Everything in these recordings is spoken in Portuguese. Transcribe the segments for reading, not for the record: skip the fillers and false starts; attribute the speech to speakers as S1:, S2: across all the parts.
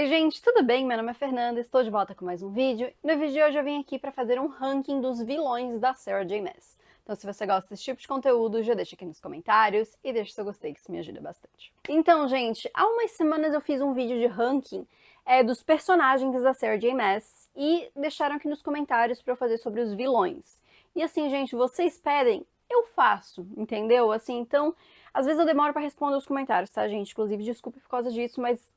S1: Oi gente, tudo bem? Meu nome é Fernanda, estou de volta com mais um vídeo. No vídeo de hoje eu vim aqui para fazer um ranking dos vilões da Sarah J Maas. Então se você gosta desse tipo de conteúdo, já deixa aqui nos comentários e deixa seu gostei que isso me ajuda bastante. Então gente, há umas semanas eu fiz um vídeo de ranking dos personagens da Sarah J Maas e deixaram aqui nos comentários para eu fazer sobre os vilões. E assim gente, vocês pedem, eu faço, entendeu? Assim, então, às vezes eu demoro para responder os comentários, tá gente? Inclusive, desculpe por causa disso, mas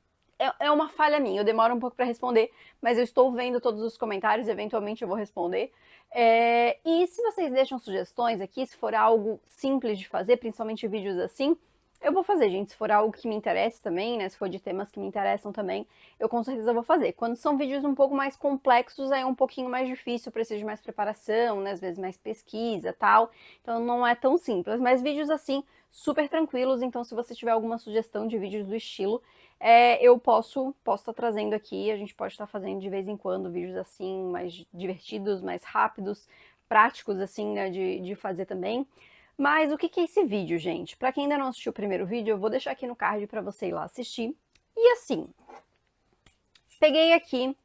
S1: é uma falha minha, eu demoro um pouco para responder, mas eu estou vendo todos os comentários, eventualmente eu vou responder. E se vocês deixam sugestões aqui, se for algo simples de fazer, principalmente vídeos assim, eu vou fazer, gente. Se for algo que me interessa também, né, se for de temas que me interessam também, eu com certeza vou fazer. Quando são vídeos um pouco mais complexos, aí é um pouquinho mais difícil, preciso de mais preparação, né, às vezes mais pesquisa e tal, então não é tão simples. Mas vídeos assim, super tranquilos, então se você tiver alguma sugestão de vídeos do estilo, eu posso estar trazendo aqui, a gente pode estar fazendo de vez em quando vídeos assim, mais divertidos, mais rápidos, práticos assim, né, de fazer também. Mas o que é esse vídeo, gente? Para quem ainda não assistiu o primeiro vídeo, eu vou deixar aqui no card para você ir lá assistir. E assim, peguei aqui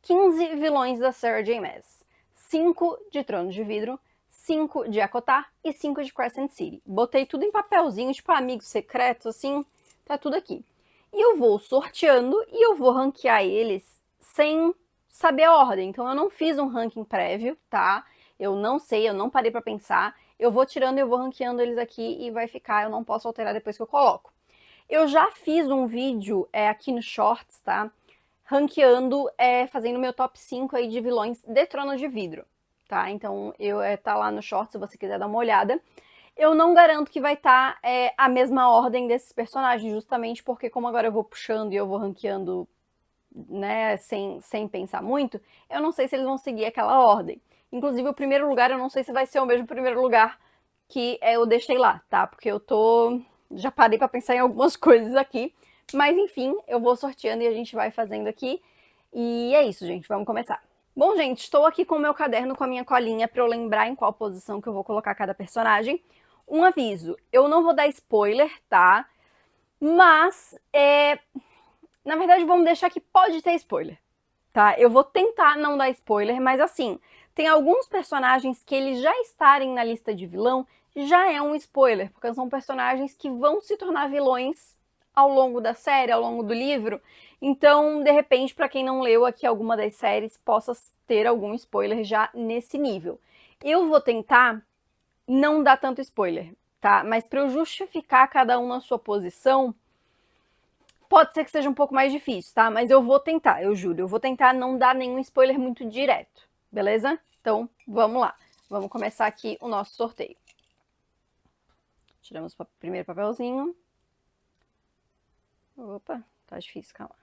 S1: 15 vilões da Sarah J Maas. 5 de Trono de Vidro, 5 de Acotar e 5 de Crescent City. Botei tudo em papelzinho, tipo amigos secretos, assim, tá tudo aqui. E eu vou sorteando e eu vou ranquear eles sem saber a ordem. Então eu não fiz um ranking prévio, tá? Eu não sei, eu não parei pra pensar. Eu vou tirando e eu vou ranqueando eles aqui e vai ficar, eu não posso alterar depois que eu coloco. Eu já fiz um vídeo aqui no Shorts, tá? Ranqueando, fazendo meu top 5 aí de vilões de Trono de Vidro, tá? Então, tá lá no Shorts se você quiser dar uma olhada. Eu não garanto que vai estar a mesma ordem desses personagens, justamente porque como agora eu vou puxando e eu vou ranqueando, né, sem pensar muito, eu não sei se eles vão seguir aquela ordem. Inclusive, o primeiro lugar, eu não sei se vai ser o mesmo primeiro lugar que eu deixei lá, tá? Porque já parei pra pensar em algumas coisas aqui. Mas, enfim, eu vou sorteando e a gente vai fazendo aqui. E é isso, gente. Vamos começar. Bom, gente, estou aqui com o meu caderno, com a minha colinha, pra eu lembrar em qual posição que eu vou colocar cada personagem. Um aviso, eu não vou dar spoiler, tá? Mas, na verdade, vamos deixar que pode ter spoiler, tá? Eu vou tentar não dar spoiler, mas assim, tem alguns personagens que eles já estarem na lista de vilão já é um spoiler, porque são personagens que vão se tornar vilões ao longo da série, ao longo do livro. Então, de repente, para quem não leu aqui alguma das séries, possa ter algum spoiler já nesse nível. Eu vou tentar não dar tanto spoiler, tá? Mas para eu justificar cada um na sua posição, pode ser que seja um pouco mais difícil, tá? Mas eu vou tentar, eu juro. Eu vou tentar não dar nenhum spoiler muito direto, beleza? Então, vamos lá. Vamos começar aqui o nosso sorteio. Tiramos o primeiro papelzinho. Opa, tá difícil, calma.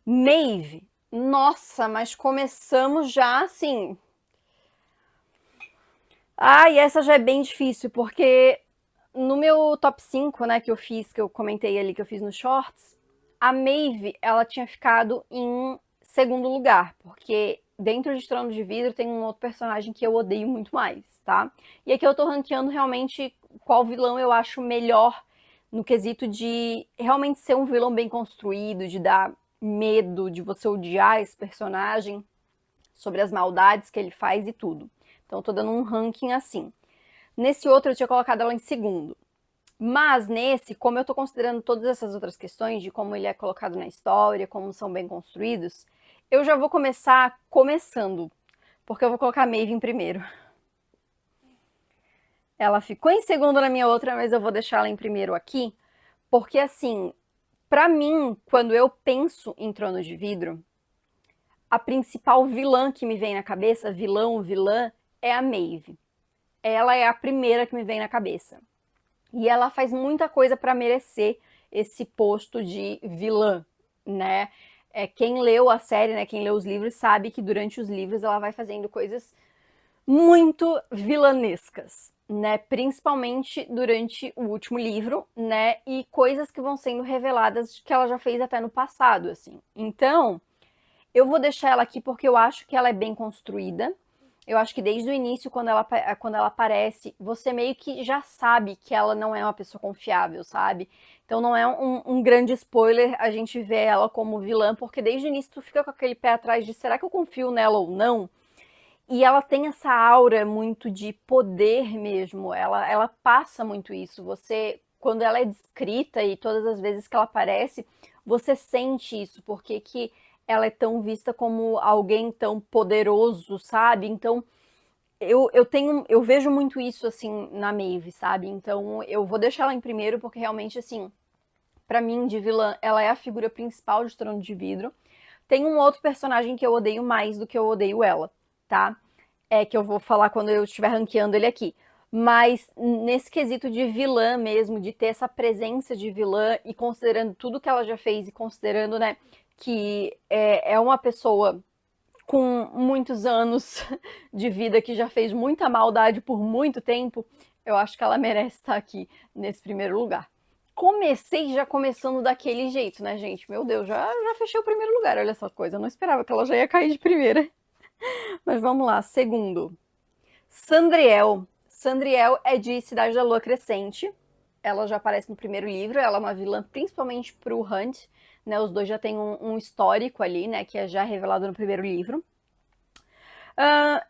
S1: Maeve. Nossa, mas começamos já assim. E essa já é bem difícil, porque no meu top 5, né, que eu fiz, que eu comentei ali, que eu fiz no Shorts, a Maeve, ela tinha ficado em segundo lugar, porque dentro de Trono de Vidro tem um outro personagem que eu odeio muito mais, tá? E aqui eu tô ranqueando realmente qual vilão eu acho melhor no quesito de realmente ser um vilão bem construído, de dar medo, de você odiar esse personagem, sobre as maldades que ele faz e tudo. Então eu tô dando um ranking assim. Nesse outro eu tinha colocado ela em segundo. Mas nesse, como eu tô considerando todas essas outras questões de como ele é colocado na história, como são bem construídos, eu já vou começar começando, porque eu vou colocar a Maeve em primeiro. Ela ficou em segundo na minha outra, mas eu vou deixar ela em primeiro aqui, porque assim, pra mim, quando eu penso em Trono de Vidro, a principal vilã que me vem na cabeça, vilão, vilã, é a Maeve. Ela é a primeira que me vem na cabeça. E ela faz muita coisa para merecer esse posto de vilã, né? Quem leu a série, né, quem leu os livros, sabe que durante os livros ela vai fazendo coisas muito vilanescas, né? Principalmente durante o último livro, né? E coisas que vão sendo reveladas que ela já fez até no passado, assim. Então, eu vou deixar ela aqui porque eu acho que ela é bem construída. Eu acho que desde o início, quando ela aparece, você meio que já sabe que ela não é uma pessoa confiável, sabe? Então não é um grande spoiler a gente ver ela como vilã, porque desde o início tu fica com aquele pé atrás de será que eu confio nela ou não? E ela tem essa aura muito de poder mesmo, ela passa muito isso. Você, quando ela é descrita e todas as vezes que ela aparece, você sente isso, porque que ela é tão vista como alguém tão poderoso, sabe? Então, eu vejo muito isso, assim, na Maeve, sabe? Então, eu vou deixar ela em primeiro, porque realmente, assim, pra mim, de vilã, ela é a figura principal de Trono de Vidro. Tem um outro personagem que eu odeio mais do que eu odeio ela, tá? É que eu vou falar quando eu estiver ranqueando ele aqui. Mas nesse quesito de vilã mesmo, de ter essa presença de vilã e considerando tudo que ela já fez e considerando, né, que é uma pessoa com muitos anos de vida que já fez muita maldade por muito tempo, eu acho que ela merece estar aqui nesse primeiro lugar. Comecei já começando daquele jeito, né, gente? Meu Deus, já fechei o primeiro lugar, olha essa coisa. Eu não esperava que ela já ia cair de primeira. Mas vamos lá, segundo. Sandriel. Sandriel é de Cidade da Lua Crescente. Ela já aparece no primeiro livro, ela é uma vilã principalmente pro Hunt, né? Os dois já têm um histórico ali, né? Que é já revelado no primeiro livro.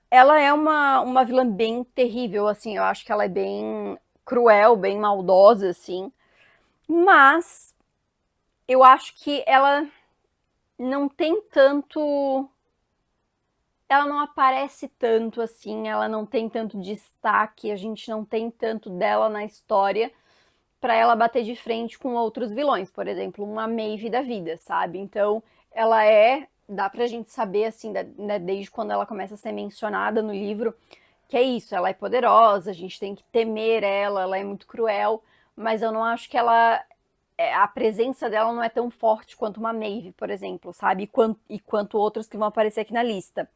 S1: Ela é uma vilã bem terrível, assim, eu acho que ela é bem cruel, bem maldosa, assim. Mas eu acho que ela não tem tanto. Ela não aparece tanto assim, ela não tem tanto destaque, a gente não tem tanto dela na história para ela bater de frente com outros vilões, por exemplo, uma Maeve da vida, sabe? Então, ela dá pra gente saber assim, né, desde quando ela começa a ser mencionada no livro, que é isso, ela é poderosa, a gente tem que temer ela é muito cruel, mas eu não acho que a presença dela não é tão forte quanto uma Maeve, por exemplo, sabe? E quanto outros que vão aparecer aqui na lista.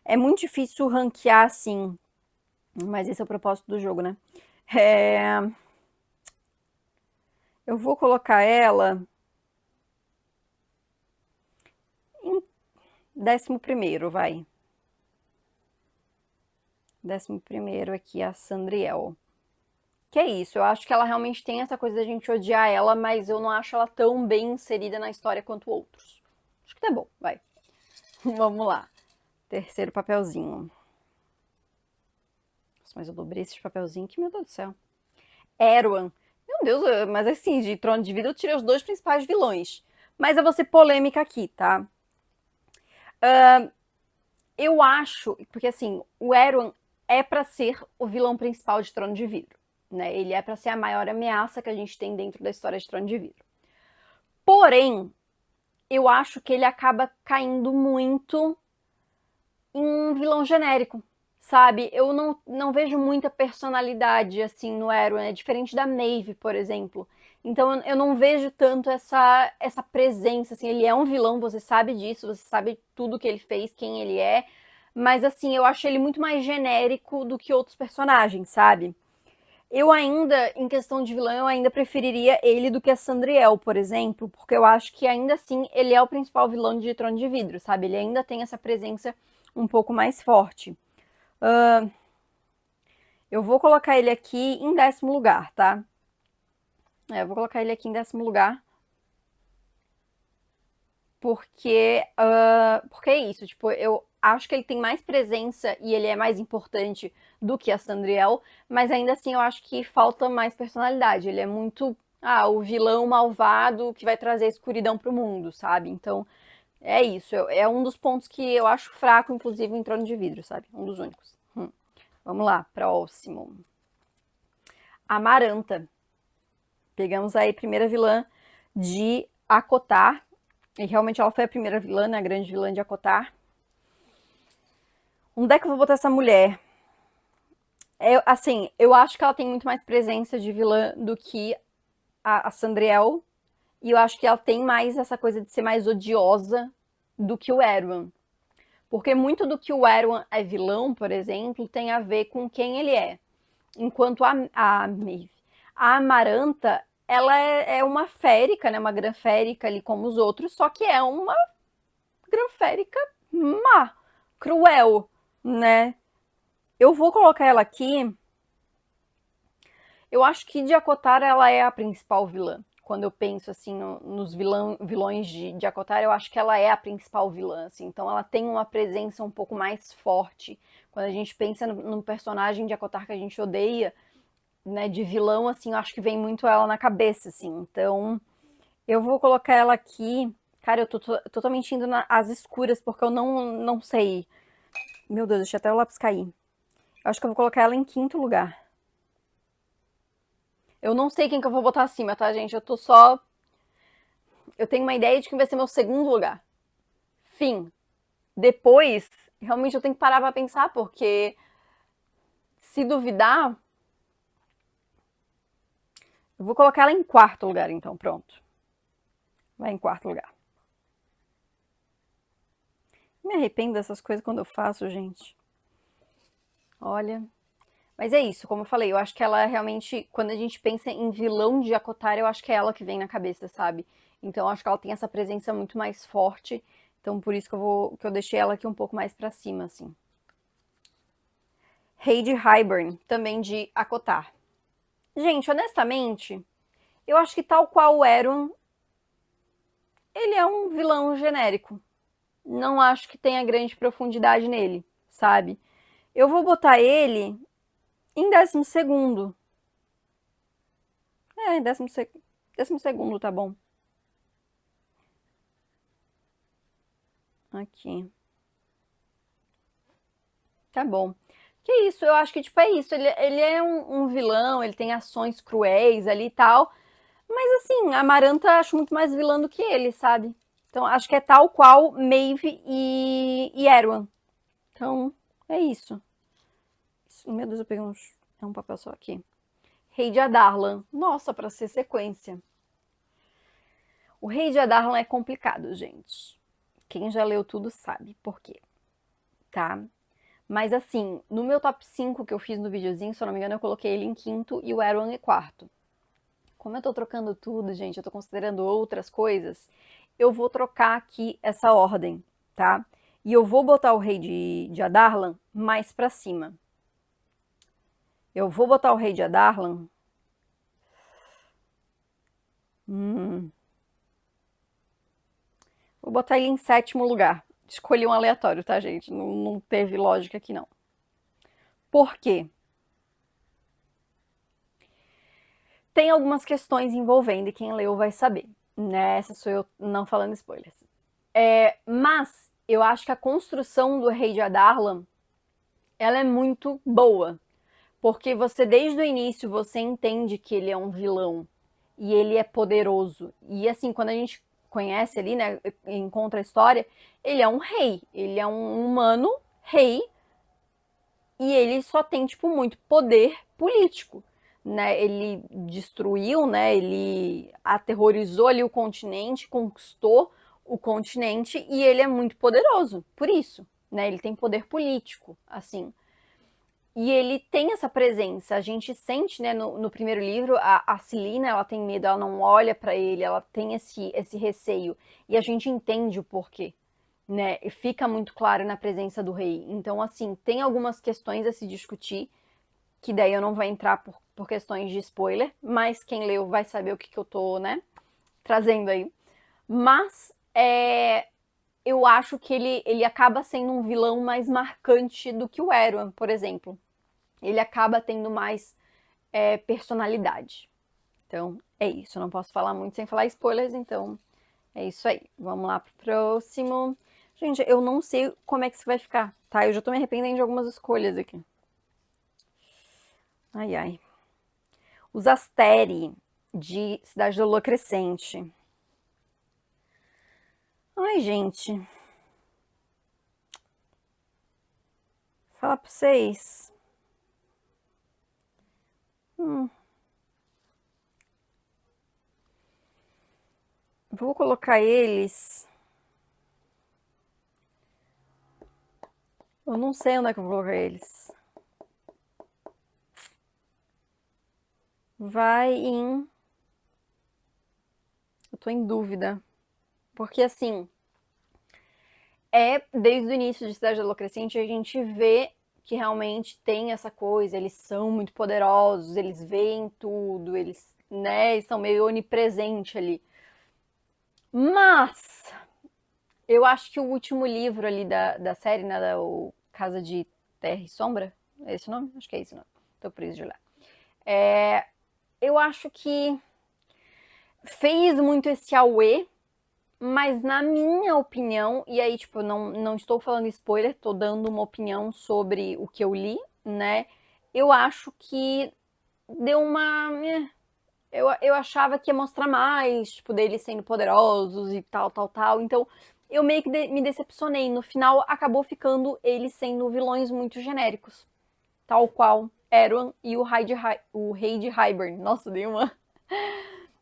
S1: É muito difícil ranquear assim, mas esse é o propósito do jogo, né? É... Eu vou colocar ela em 11º, vai. 11º aqui, a Sandriel. Que é isso, eu acho que ela realmente tem essa coisa da gente odiar ela, mas eu não acho ela tão bem inserida na história quanto outros. Acho que tá bom, vai. Vamos lá. Terceiro papelzinho. Nossa, mas eu dobrei esse papelzinho que, meu Deus do céu. Erwan. Meu Deus, mas assim, de Trono de Vida eu tirei os dois principais vilões. Mas eu vou ser polêmica aqui, tá? Eu acho, porque assim, o Erwan é pra ser o vilão principal de Trono de Vidro, né? Ele é pra ser a maior ameaça que a gente tem dentro da história de Trono de Vidro. Porém, eu acho que ele acaba caindo muito em um vilão genérico, sabe? Eu não vejo muita personalidade assim no Erwan, é diferente da Maeve, por exemplo. Então eu não vejo tanto essa presença, assim, ele é um vilão, você sabe disso, você sabe tudo que ele fez, quem ele é, mas assim, eu acho ele muito mais genérico do que outros personagens, sabe? Eu ainda, em questão de vilão, eu ainda preferiria ele do que a Sandriel, por exemplo, porque eu acho que ainda assim ele é o principal vilão de Trono de Vidro, sabe? Ele ainda tem essa presença um pouco mais forte. Eu vou colocar ele aqui em 10º lugar, tá? Eu vou colocar ele aqui em 10º lugar. Porque é isso, tipo, eu acho que ele tem mais presença e ele é mais importante do que a Sandriel, mas ainda assim eu acho que falta mais personalidade. Ele é muito, o vilão malvado que vai trazer escuridão pro mundo, sabe? Então, é isso. É um dos pontos que eu acho fraco, inclusive, em Trono de Vidro, sabe? Um dos únicos. Vamos lá, próximo. Amaranta. Pegamos aí a primeira vilã de Akotar. E realmente ela foi a primeira vilã, né? A grande vilã de Akotar. Onde é que eu vou botar essa mulher? Assim, eu acho que ela tem muito mais presença de vilã do que a Sandriel. E eu acho que ela tem mais essa coisa de ser mais odiosa do que o Erwan. Porque muito do que o Erwan é vilão, por exemplo, tem a ver com quem ele é. Enquanto a Maeve, a Amaranta, ela é uma férica, né? Uma granférica ali como os outros, só que é uma granférica má, cruel, né? Eu vou colocar ela aqui. Eu acho que de Akotar ela é a principal vilã. quando eu penso, assim, nos vilões de ACOTAR, eu acho que ela é a principal vilã, assim. Então ela tem uma presença um pouco mais forte. Quando a gente pensa num personagem de ACOTAR que a gente odeia, né, de vilão, assim, eu acho que vem muito ela na cabeça, assim. Então, eu vou colocar ela aqui. Cara, eu tô totalmente indo às escuras, porque eu não sei. Meu Deus, deixa até o lápis cair. Eu acho que eu vou colocar ela em quinto lugar. Eu não sei quem que eu vou botar acima, tá, gente? Eu tô só... Eu tenho uma ideia de quem vai ser meu segundo lugar. Fim. Depois, realmente eu tenho que parar pra pensar, porque se duvidar... Eu vou colocar ela em quarto lugar, então, pronto. Vai em quarto lugar. Me arrependo dessas coisas quando eu faço, gente. Olha. Mas é isso, como eu falei, eu acho que ela realmente, quando a gente pensa em vilão de ACOTAR, eu acho que é ela que vem na cabeça, sabe? Então eu acho que ela tem essa presença muito mais forte. Então por isso que eu deixei ela aqui um pouco mais pra cima, assim. Heidi Hybern, também de ACOTAR. Gente, honestamente, eu acho que tal qual o Erwin, ele é um vilão genérico. Não acho que tenha grande profundidade nele, sabe? Eu vou botar ele em 12º. É, 12º, tá bom. Aqui. Tá bom. Que isso, eu acho que, tipo, é isso. Ele é um vilão, ele tem ações cruéis ali e tal. Mas, assim, a Amaranta acho muito mais vilã do que ele, sabe? Então, acho que é tal qual Maeve e Erwan. Então, é isso. Meu Deus, eu peguei um papel só aqui. Rei de Adarlan. Nossa, pra ser sequência. O Rei de Adarlan é complicado, gente. Quem já leu tudo sabe por quê, tá? Mas assim, no meu top 5 que eu fiz no videozinho, se eu não me engano, eu coloquei ele em quinto e o Erwan em quarto. Como eu tô trocando tudo, gente, eu tô considerando outras coisas, eu vou trocar aqui essa ordem, tá? E eu vou botar o Rei de Adarlan mais pra cima. Eu vou botar o Rei de Adarlan... Vou botar ele em 7º lugar. Escolhi um aleatório, tá, gente? Não teve lógica aqui, não. Por quê? Tem algumas questões envolvendo e quem leu vai saber, né? Essa sou eu não falando spoilers. Mas eu acho que a construção do Rei de Adarlan, ela é muito boa, porque você desde o início você entende que ele é um vilão e ele é poderoso. E assim, quando a gente conhece ali, né, encontra a história, ele é um rei, ele é um humano rei e ele só tem tipo muito poder político. Né, ele destruiu, né, ele aterrorizou ali o continente, conquistou o continente e ele é muito poderoso, por isso, né, ele tem poder político, assim. E ele tem essa presença, a gente sente, né, no primeiro livro, a Celina, ela tem medo, ela não olha para ele, ela tem esse receio, e a gente entende o porquê, né, e fica muito claro na presença do rei. Então, assim, tem algumas questões a se discutir, que daí eu não vou entrar por questões de spoiler, mas quem leu vai saber o que eu tô, né, trazendo aí. Mas eu acho que ele acaba sendo um vilão mais marcante do que o Erwan, por exemplo. Ele acaba tendo mais personalidade. Então, é isso. Eu não posso falar muito sem falar spoilers, então é isso aí. Vamos lá pro próximo. Gente, eu não sei como é que isso vai ficar, tá? Eu já tô me arrependendo de algumas escolhas aqui. Ai, ai. Os Asteri, de Cidade da Lua Crescente. Ai, gente. Falar pra vocês. Vou colocar eles... Eu não sei onde é que eu vou colocar eles. Vai em... Eu tô em dúvida. Porque, assim... desde o início de Cidade da Lua Crescente, a gente vê que realmente tem essa coisa, eles são muito poderosos, eles veem tudo, eles né? Eles são meio onipresentes ali. Mas eu acho que o último livro ali da série, né, o Casa de Terra e Sombra, é esse o nome? Acho que é esse o nome. Tô por isso de olhar. Eu acho que fez muito esse auê, mas na minha opinião, e aí, tipo, não estou falando spoiler, tô dando uma opinião sobre o que eu li, né? Eu acho que deu uma. Eu achava que ia mostrar mais, tipo, deles sendo poderosos e tal, tal, tal. Então, eu meio que me decepcionei. No final, acabou ficando eles sendo vilões muito genéricos. Tal qual Erwan e o Rei de Hybern. Nossa, dei uma.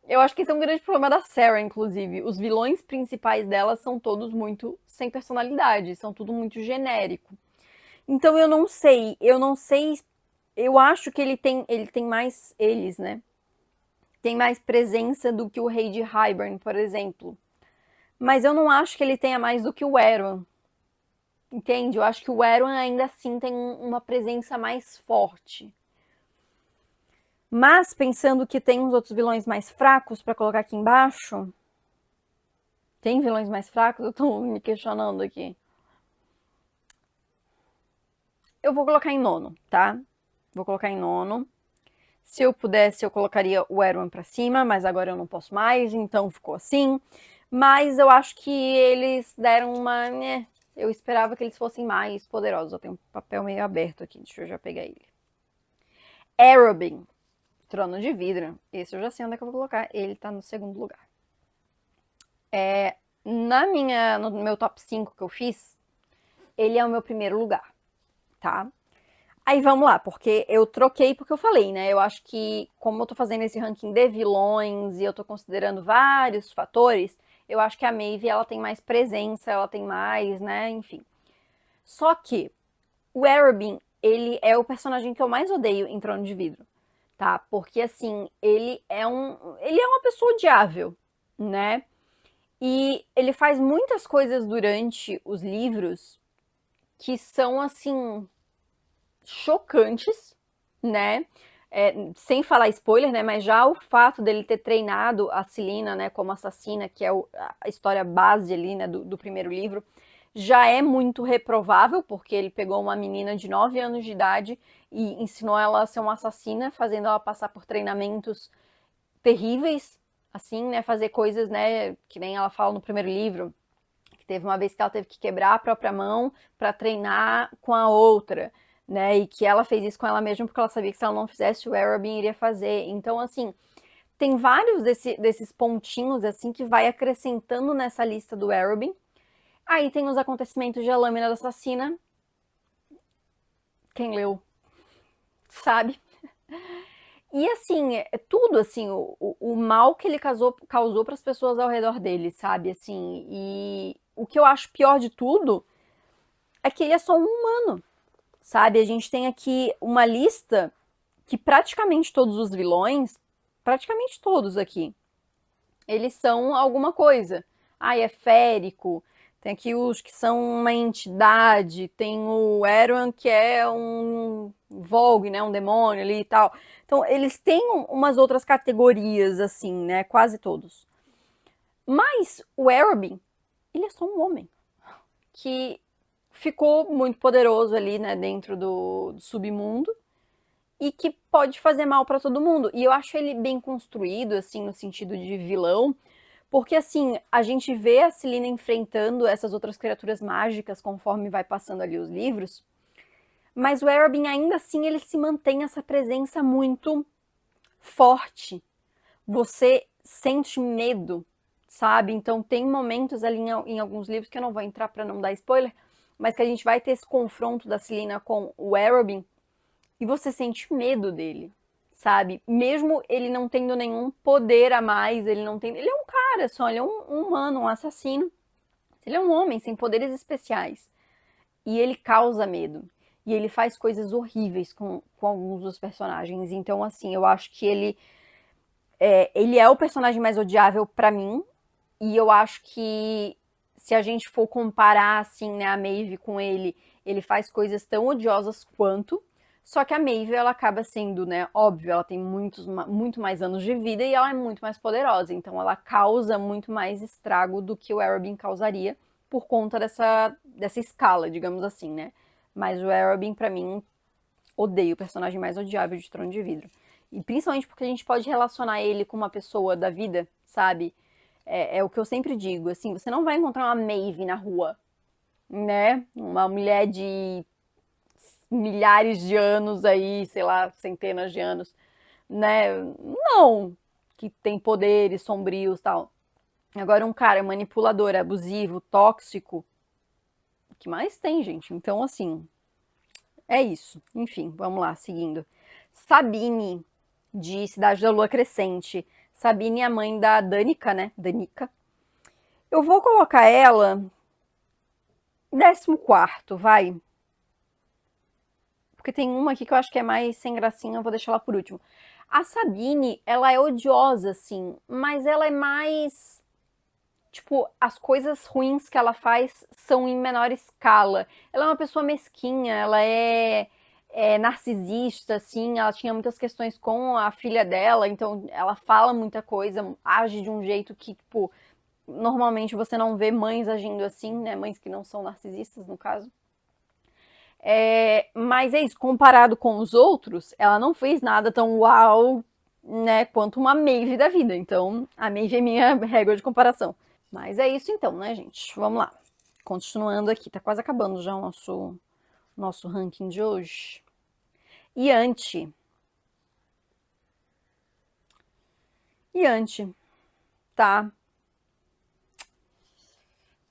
S1: Eu acho que esse é um grande problema da Sarah, inclusive. Os vilões principais dela são todos muito sem personalidade, são tudo muito genérico. Então eu não sei, eu acho que ele tem mais eles, né? Tem mais presença do que o Rei de Hybern, por exemplo. Mas eu não acho que ele tenha mais do que o Erwan. Entende? Eu acho que o Erwan ainda assim tem uma presença mais forte. Mas pensando que tem uns outros vilões mais fracos para colocar aqui embaixo, tem vilões mais fracos? Eu tô me questionando aqui. Eu vou colocar em nono, tá? Vou colocar em nono. Se eu pudesse, eu colocaria o Erwan pra cima, mas agora eu não posso mais, então ficou assim. Mas eu acho que eles deram uma. Né, eu esperava que eles fossem mais poderosos. Eu tenho um papel meio aberto aqui, deixa eu já pegar ele. Arobin, Trono de Vidro. Esse eu já sei onde é que eu vou colocar. Ele tá no segundo lugar. No meu top 5 que eu fiz, ele é o meu primeiro lugar, tá? Aí vamos lá, porque eu troquei porque eu falei, né? Eu acho que, como eu tô fazendo esse ranking de vilões e eu tô considerando vários fatores, eu acho que a Maeve, ela tem mais presença, ela tem mais, né? Enfim. Só que o Arobin, ele é o personagem que eu mais odeio em Trono de Vidro, tá? Porque, assim, ele é uma pessoa odiável, né? E ele faz muitas coisas durante os livros que são, assim, chocantes, né? Sem falar spoiler, né? Mas já o fato dele ter treinado a Celina, né, como assassina, que é a história base ali, né, do primeiro livro, já é muito reprovável, porque ele pegou uma menina de 9 anos de idade e ensinou ela a ser uma assassina, fazendo ela passar por treinamentos terríveis, assim, né? Fazer coisas, né? Que nem ela fala no primeiro livro, que teve uma vez que ela teve que quebrar a própria mão para treinar com a outra, né? E que ela fez isso com ela mesma porque ela sabia que se ela não fizesse, o Arobin iria fazer. Então, assim, tem vários desses pontinhos, assim, que vai acrescentando nessa lista do Arobin. Aí tem os acontecimentos de A Lâmina da Assassina. Quem leu sabe. E assim, tudo assim, o mal que ele causou para as pessoas ao redor dele, sabe? Assim, e o que eu acho pior de tudo é que ele é só um humano, sabe? A gente tem aqui uma lista que praticamente todos os vilões, praticamente todos aqui, eles são alguma coisa. Ah, é férico. Tem aqui os que são uma entidade. Tem o Erwan, que é um Vogue, né? Um demônio ali e tal. Então, eles têm umas outras categorias, assim, né? Quase todos. Mas o Arobin, ele é só um homem que ficou muito poderoso ali, né? Dentro do submundo e que pode fazer mal para todo mundo. E eu acho ele bem construído, assim, no sentido de vilão, porque, assim, a gente vê a Celina enfrentando essas outras criaturas mágicas conforme vai passando ali os livros, mas o Arobin, ainda assim, ele se mantém essa presença muito forte. Você sente medo, sabe? Então, tem momentos ali em alguns livros, que eu não vou entrar para não dar spoiler, mas que a gente vai ter esse confronto da Celina com o Arobin, e você sente medo dele, sabe? Mesmo ele não tendo nenhum poder a mais, ele não tem. Ele é um cara só, ele é um humano, um assassino. Ele é um homem sem poderes especiais. E ele causa medo. E ele faz coisas horríveis com alguns dos personagens. Então, assim, eu acho que ele é o personagem mais odiável pra mim. E eu acho que se a gente for comparar, assim, né, a Maeve com ele faz coisas tão odiosas quanto. Só que a Maeve, ela acaba sendo, né, óbvio, ela tem muito mais anos de vida e ela é muito mais poderosa, então ela causa muito mais estrago do que o Arobin causaria por conta dessa escala, digamos assim, né? Mas o Arobin, pra mim, odeio o personagem mais odiável de Trono de Vidro. E principalmente porque a gente pode relacionar ele com uma pessoa da vida, sabe? É o que eu sempre digo, assim, você não vai encontrar uma Maeve na rua, né? Uma mulher de milhares de anos aí, sei lá, centenas de anos, né? Não, que tem poderes sombrios, tal. Agora um cara manipulador, abusivo, tóxico, o que mais tem, gente? Então assim, é isso. Enfim, vamos lá, seguindo. Sabine de Cidade da Lua Crescente. Sabine é a mãe da Danica, né? Danica. Eu vou colocar ela 14º, vai. Porque tem uma aqui que eu acho que é mais sem gracinha, eu vou deixar ela por último. A Sabine, ela é odiosa, assim, mas ela é mais. Tipo, as coisas ruins que ela faz são em menor escala. Ela é uma pessoa mesquinha, ela é narcisista, assim, ela tinha muitas questões com a filha dela, então ela fala muita coisa, age de um jeito que, tipo, normalmente você não vê mães agindo assim, né? Mães que não são narcisistas, no caso. Mas é isso, comparado com os outros, ela não fez nada tão uau, né, quanto uma Maeve da vida. Então, a Maeve é minha régua de comparação. Mas é isso então, né, gente? Vamos lá. Continuando aqui, tá quase acabando já o nosso ranking de hoje. Yanti. Yanti, tá.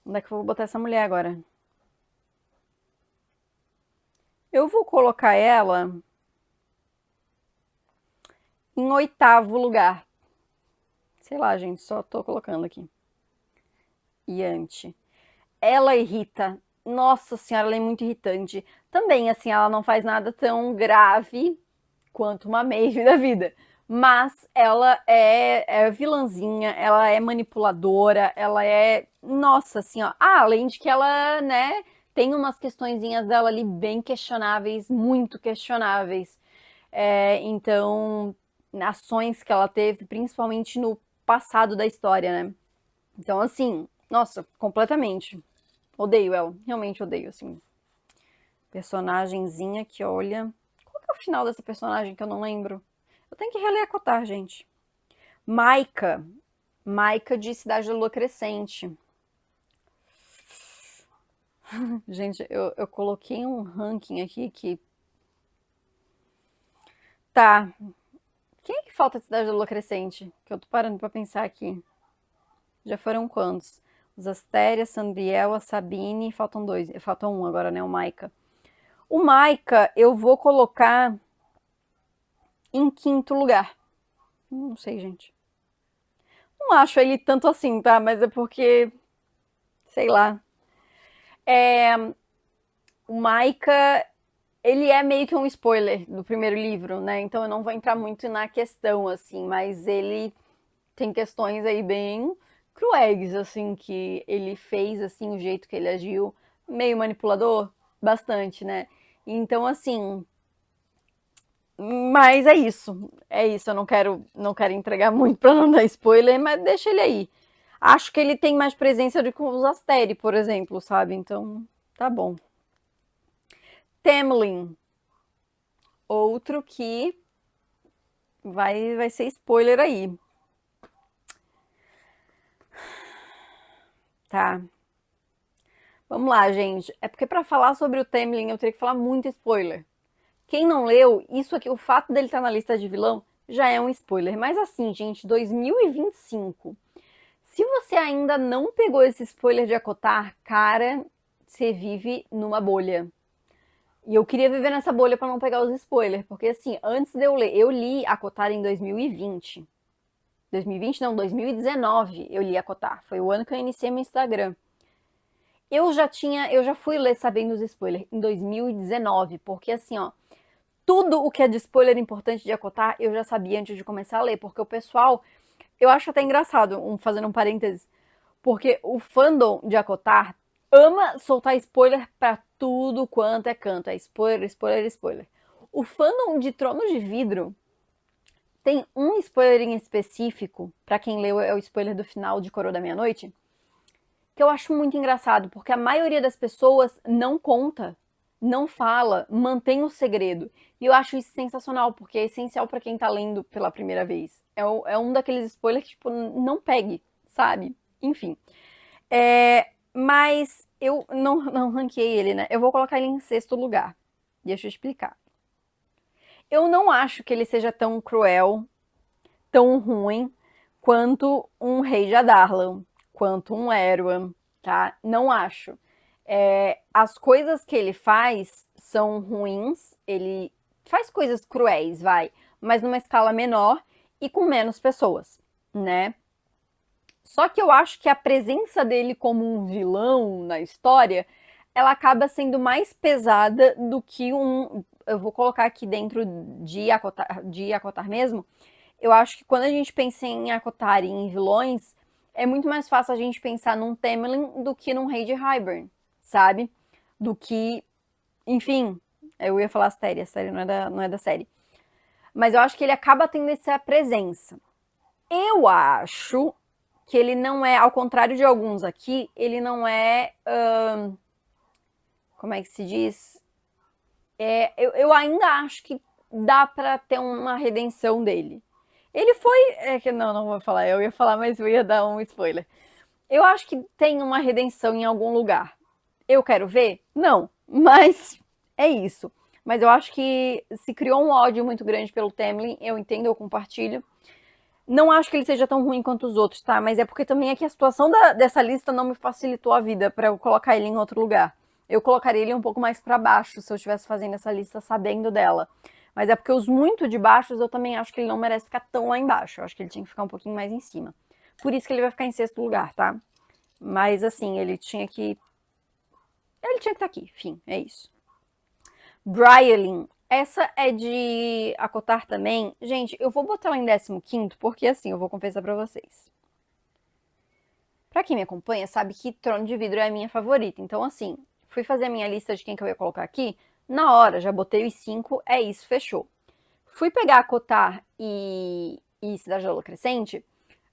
S1: Onde é que eu vou botar essa mulher agora? Eu vou colocar ela em 8º lugar. Sei lá, gente, só tô colocando aqui. Yanti. Ela irrita. Nossa senhora, ela é muito irritante. Também, assim, ela não faz nada tão grave quanto uma Maeve da vida. Mas ela é vilãzinha, ela é manipuladora, ela é. Nossa, assim, ó. Além de que ela, né, tem umas questõezinhas dela ali bem questionáveis, muito questionáveis. Então, ações que ela teve, principalmente no passado da história, né? Então, assim, nossa, completamente. Odeio ela, realmente odeio, assim. Personagenzinha que olha. Qual que é o final dessa personagem que eu não lembro? Eu tenho que reler a Cotar, gente. Maika. Maika de Cidade da Lua Crescente. Gente, eu coloquei um ranking aqui que. Tá. Quem é que falta de Cidade da Lua Crescente? Que eu tô parando pra pensar aqui. Já foram quantos? Os Astéria, Sandriel, a Sabine. Faltam 2. Falta um agora, né? O Maika. O Maika eu vou colocar em 5º lugar. Não sei, gente. Não acho ele tanto assim, tá? Mas é porque, sei lá. O Maika, ele é meio que um spoiler do primeiro livro, né? Então eu não vou entrar muito na questão, assim, mas ele tem questões aí bem cruéis, assim, que ele fez, assim, o jeito que ele agiu, meio manipulador, bastante, né? Então, assim, mas é isso, eu não quero entregar muito pra não dar spoiler, mas deixa ele aí. Acho que ele tem mais presença do que os Asteri, por exemplo, sabe? Então, tá bom. Temlin, outro que vai ser spoiler aí. Tá. Vamos lá, gente. É porque para falar sobre o Temlin eu teria que falar muito spoiler. Quem não leu, isso aqui, o fato dele estar na lista de vilão já é um spoiler. Mas assim, gente, 2025. Se você ainda não pegou esse spoiler de Acotar, cara, você vive numa bolha. E eu queria viver nessa bolha para não pegar os spoilers, porque assim, antes de eu ler, eu li Acotar em 2020. 2020 não, 2019 eu li Acotar. Foi o ano que eu iniciei meu Instagram. Eu já fui ler sabendo os spoilers em 2019, porque assim, ó, tudo o que é de spoiler importante de Acotar, eu já sabia antes de começar a ler, porque o pessoal, eu acho até engraçado, fazendo um parênteses, porque o fandom de Acotar ama soltar spoiler pra tudo quanto é canto. É spoiler, spoiler, spoiler. O fandom de Trono de Vidro tem um spoiler em específico, pra quem leu, é o spoiler do final de Coroa da Meia-Noite, que eu acho muito engraçado, porque a maioria das pessoas não conta, não fala, mantém o segredo. E eu acho isso sensacional, porque é essencial pra quem tá lendo pela primeira vez. É um daqueles spoilers que, tipo, não pegue, sabe? Enfim. Mas eu não ranqueei ele, né? Eu vou colocar ele em sexto lugar. Deixa eu explicar. Eu não acho que ele seja tão cruel, tão ruim, quanto um Rei de Adarlan, quanto um Erwan, tá? Não acho. As coisas que ele faz são ruins, ele faz coisas cruéis, vai, mas numa escala menor e com menos pessoas, né? Só que eu acho que a presença dele como um vilão na história, ela acaba sendo mais pesada do que um. Eu vou colocar aqui dentro de Acotar mesmo. Eu acho que quando a gente pensa em Acotar e em vilões, é muito mais fácil a gente pensar num Temelin do que num Rei de Hybern, sabe? Do que, enfim, eu ia falar a série não é da série. Mas eu acho que ele acaba tendo essa presença. Eu acho que ele não é, ao contrário de alguns aqui, ele não é. Como é que se diz? Eu ainda acho que dá pra ter uma redenção dele. Ele foi. Não vou falar, eu ia falar, mas eu ia dar um spoiler. Eu acho que tem uma redenção em algum lugar. Eu quero ver? Não, mas é isso. Mas eu acho que se criou um ódio muito grande pelo Temlin, eu entendo, eu compartilho. Não acho que ele seja tão ruim quanto os outros, tá? Mas é porque também é que a situação dessa lista não me facilitou a vida para eu colocar ele em outro lugar. Eu colocaria ele um pouco mais para baixo se eu estivesse fazendo essa lista sabendo dela. Mas é porque os muito de baixos eu também acho que ele não merece ficar tão lá embaixo. Eu acho que ele tinha que ficar um pouquinho mais em cima. Por isso que ele vai ficar em sexto lugar, tá? Mas assim, ele tinha que. Ele tinha que estar aqui, enfim, é isso. Bryelin. Essa é de Acotar também. Gente, eu vou botar ela em 15º, porque assim, eu vou confessar pra vocês. Pra quem me acompanha, sabe que Trono de Vidro é a minha favorita. Então, assim, fui fazer a minha lista de quem que eu ia colocar aqui. Na hora, já botei os 5, é isso, fechou. Fui pegar Acotar e Cidade da Lua Crescente.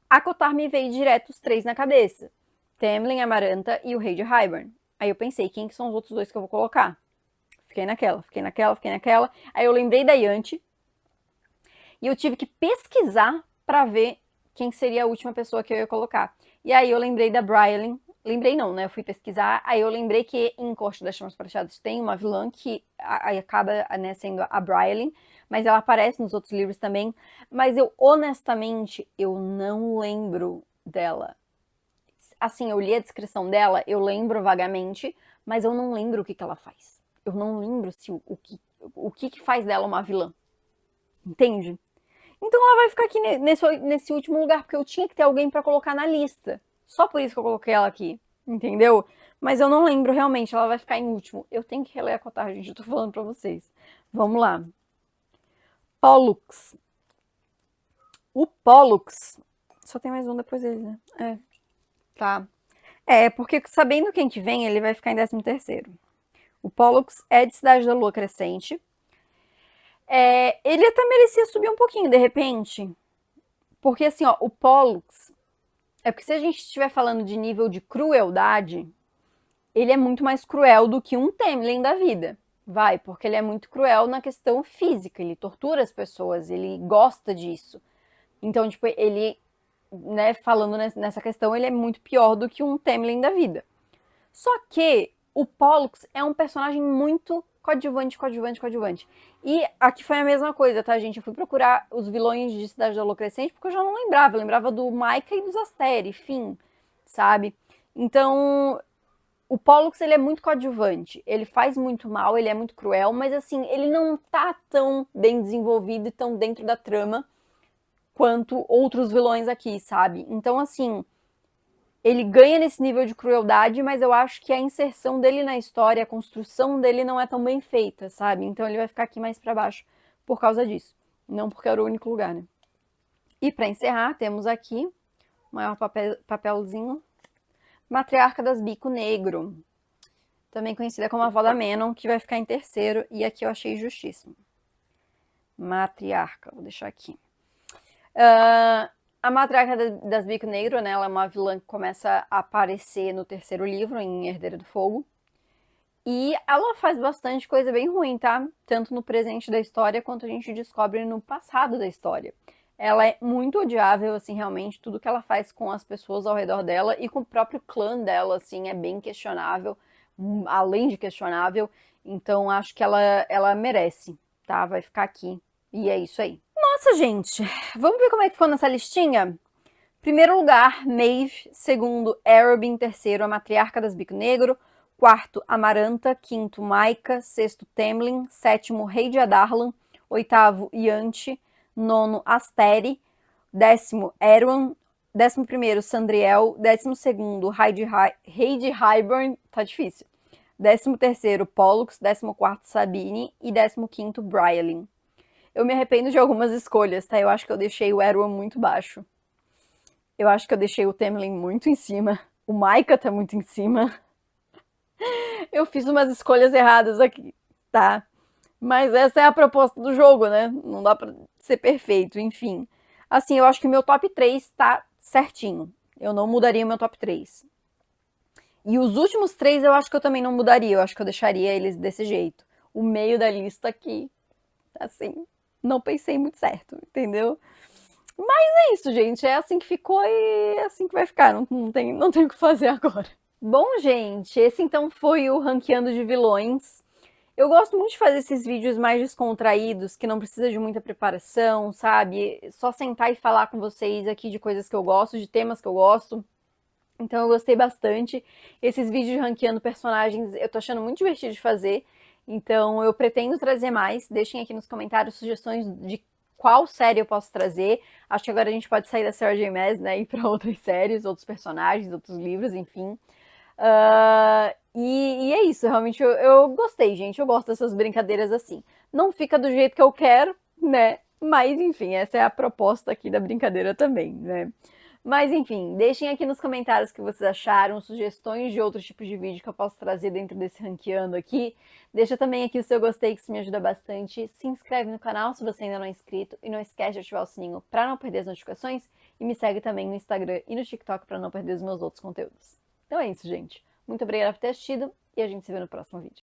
S1: Acotar me veio direto os 3 na cabeça. Temlin, Amaranta e o Rei de Hybern. Aí eu pensei, quem que são os outros 2 que eu vou colocar? Fiquei naquela. Aí eu lembrei da Yanti. E eu tive que pesquisar pra ver quem seria a última pessoa que eu ia colocar. E aí eu lembrei da Bryelin. Lembrei não, né? Eu fui pesquisar. Aí eu lembrei que em Corte das Chamas Prateadas tem uma vilã que aí acaba, né, sendo a Bryelin. Mas ela aparece nos outros livros também. Mas eu, honestamente, eu não lembro dela. Assim, eu li a descrição dela, eu lembro vagamente, mas eu não lembro o que ela faz. Eu não lembro se o que faz dela uma vilã. Entende? Então ela vai ficar aqui nesse último lugar, porque eu tinha que ter alguém pra colocar na lista. Só por isso que eu coloquei ela aqui, entendeu? Mas eu não lembro realmente, ela vai ficar em último. Eu tenho que reler a Acotar, gente, eu tô falando pra vocês. Vamos lá. Pollux. O Pollux. Só tem mais um depois dele, né? Tá. Porque sabendo quem que vem, ele vai ficar em 13º. O Pollux é de Cidade da Lua Crescente. Ele até merecia subir um pouquinho, de repente. Porque assim, ó, o Pollux. É porque se a gente estiver falando de nível de crueldade, ele é muito mais cruel do que um Temlin da vida. Vai, porque ele é muito cruel na questão física, ele tortura as pessoas, ele gosta disso. Então, tipo, ele, né, falando nessa questão, ele é muito pior do que um Temlin da vida. Só que o Pollux é um personagem muito coadjuvante. E aqui foi a mesma coisa, tá, gente? Eu fui procurar os vilões de Cidade da Lua Crescente porque eu já não lembrava. Eu lembrava do Maika e dos Asteri, fim, sabe? Então, o Pollux, ele é muito coadjuvante. Ele faz muito mal, ele é muito cruel, mas assim, ele não tá tão bem desenvolvido e tão dentro da trama quanto outros vilões aqui, sabe? Então, assim, ele ganha nesse nível de crueldade, mas eu acho que a inserção dele na história, a construção dele não é tão bem feita, sabe? Então ele vai ficar aqui mais pra baixo por causa disso. Não porque era o único lugar, né? E pra encerrar, temos aqui, maior papelzinho, Matriarca das Bico Negro. Também conhecida como a avó da Menon, que vai ficar em 3º, e aqui eu achei justíssimo. Matriarca, vou deixar aqui. A Matriarca das Bico Negro, né, ela é uma vilã que começa a aparecer no terceiro livro, em Herdeiro do Fogo. E ela faz bastante coisa bem ruim, tá? Tanto no presente da história, quanto a gente descobre no passado da história. Ela é muito odiável, assim, realmente, tudo que ela faz com as pessoas ao redor dela e com o próprio clã dela, assim, é bem questionável, além de questionável. Então, acho que ela merece, tá? Vai ficar aqui. E é isso aí. Nossa, gente, vamos ver como é que ficou nessa listinha? Primeiro lugar, Maeve. Segundo, Arobin. Terceiro, a Matriarca das Bico Negro. Quarto, Amaranta. Quinto, Maika. Sexto, Temlin. Sétimo, Rei de Adarlan. Oitavo, Yanti. Nono, Asteri. Décimo, Erwan. 11º, Sandriel. 12º, Rei de Hybern. Tá difícil. 13º, Pollux. 14º, Sabine. E 15º, Brialin. Eu me arrependo de algumas escolhas, tá? Eu acho que eu deixei o Erwan muito baixo. Eu acho que eu deixei o Temlin muito em cima. O Maika tá muito em cima. Eu fiz umas escolhas erradas aqui, tá? Mas essa é a proposta do jogo, né? Não dá pra ser perfeito, enfim. Assim, eu acho que o meu top 3 tá certinho. Eu não mudaria o meu top 3. E os últimos 3 eu acho que eu também não mudaria. Eu acho que eu deixaria eles desse jeito. O meio da lista aqui, assim, não pensei muito certo, entendeu? Mas é isso, gente. É assim que ficou e é assim que vai ficar. Não tem o que fazer agora. Bom, gente, esse então foi o Ranqueando de Vilões. Eu gosto muito de fazer esses vídeos mais descontraídos, que não precisa de muita preparação, sabe? Só sentar e falar com vocês aqui de coisas que eu gosto, de temas que eu gosto. Então eu gostei bastante. Esses vídeos de ranqueando personagens eu tô achando muito divertido de fazer. Então eu pretendo trazer mais. Deixem aqui nos comentários sugestões de qual série eu posso trazer. Acho que agora a gente pode sair da Sarah J. Maas, né? E ir pra outras séries, outros personagens, outros livros, enfim. E é isso, realmente eu gostei, gente. Eu gosto dessas brincadeiras assim. Não fica do jeito que eu quero, né? Mas enfim, essa é a proposta aqui da brincadeira também, né? Mas enfim, deixem aqui nos comentários o que vocês acharam, sugestões de outros tipos de vídeo que eu posso trazer dentro desse ranqueando aqui. Deixa também aqui o seu gostei, que isso me ajuda bastante. Se inscreve no canal se você ainda não é inscrito e não esquece de ativar o sininho para não perder as notificações. E me segue também no Instagram e no TikTok para não perder os meus outros conteúdos. Então é isso, gente. Muito obrigada por ter assistido e a gente se vê no próximo vídeo.